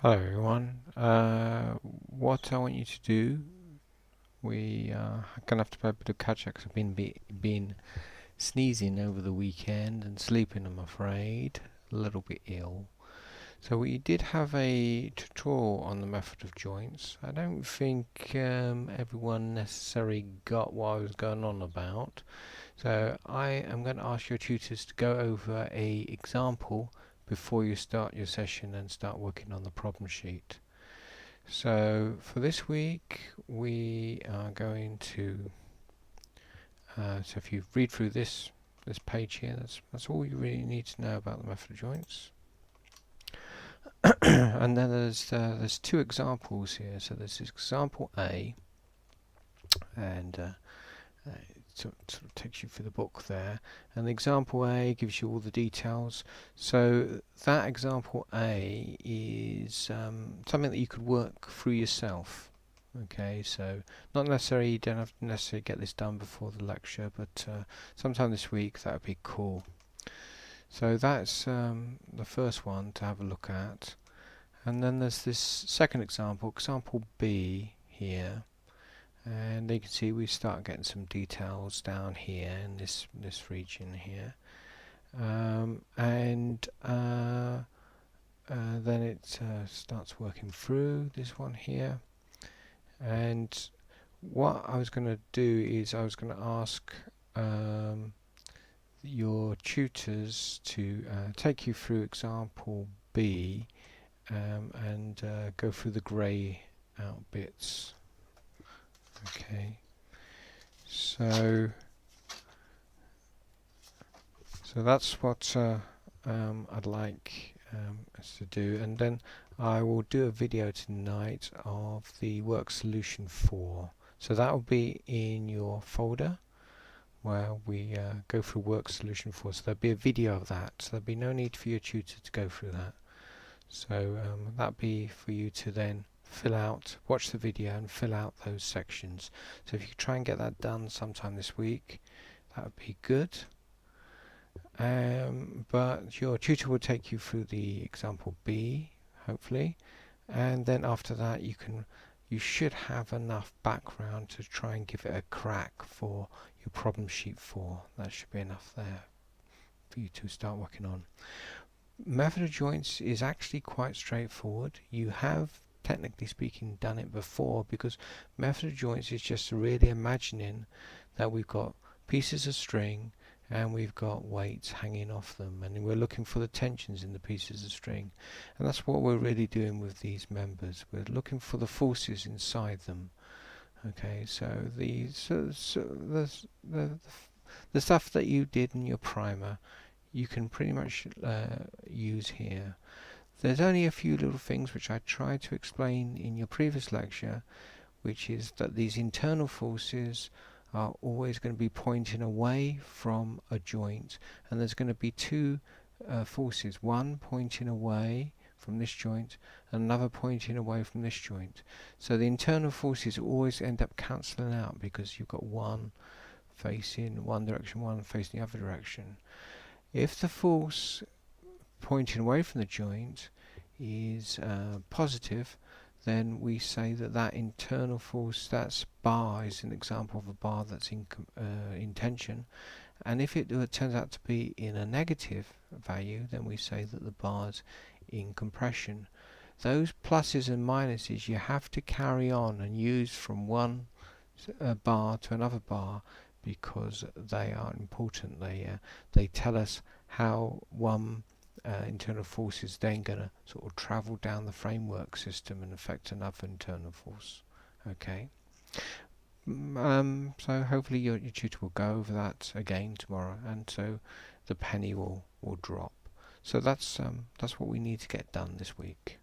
Hello everyone. What I want you to do, we are gonna have to play a bit of catch up 'cause I've been sneezing over the weekend and sleeping, I'm afraid, a little bit ill. So we did have a tutorial on the method of joints. I don't think everyone necessarily got what I was going on about. So I am going to ask your tutors to go over a example before you start your session and start working on the problem sheet. So for this week we are going to so if you read through this page here, that's all you really need to know about the method of joints. And then there's two examples here. So there's example A, and it sort of takes you through the book there, and the example A gives you all the details. So that example A is something that you could work through yourself. Okay, so not necessarily, you don't have to necessarily get this done before the lecture, but sometime this week that would be cool. So that's the first one to have a look at, and then there's this second example, example B here. And you can see we start getting some details down here in this region here, and then it starts working through this one here. And what I was going to do is I was going to ask your tutors to take you through example B and go through the grey out bits. Okay, so that's what I'd like us to do, and then I will do a video tonight of the work solution 4. So that will be in your folder where we go through work solution 4. So there'll be a video of that. So there'll be no need for your tutor to go through that. So that'll be for you to then watch the video and fill out those sections. So if you could try and get that done sometime this week, that would be good. But your tutor will take you through the example B, hopefully, and then after that you should have enough background to try and give it a crack for your problem sheet 4. That should be enough there for you to start working on. Method of joints is actually quite straightforward. You have, technically speaking, done it before, because method of joints is just really imagining that we've got pieces of string and we've got weights hanging off them, and we're looking for the tensions in the pieces of string, and that's what we're really doing with these members. We're looking for the forces inside them. Okay, so the stuff that you did in your primer you can pretty much use here. There's only a few little things which I tried to explain in your previous lecture, which is that these internal forces are always going to be pointing away from a joint, and there's going to be two forces, one pointing away from this joint and another pointing away from this joint. So the internal forces always end up cancelling out because you've got one facing one direction, one facing the other direction. If the force pointing away from the joint is positive, then we say that that internal force, that's bar, is an example of a bar that's in tension. And if it turns out to be in a negative value, then we say that the bar's in compression. Those pluses and minuses you have to carry on and use from one bar to another bar, because they are important. They tell us how one internal force is then going to sort of travel down the framework system and affect another internal force. Okay. So hopefully your tutor will go over that again tomorrow, and so the penny will drop. So that's what we need to get done this week.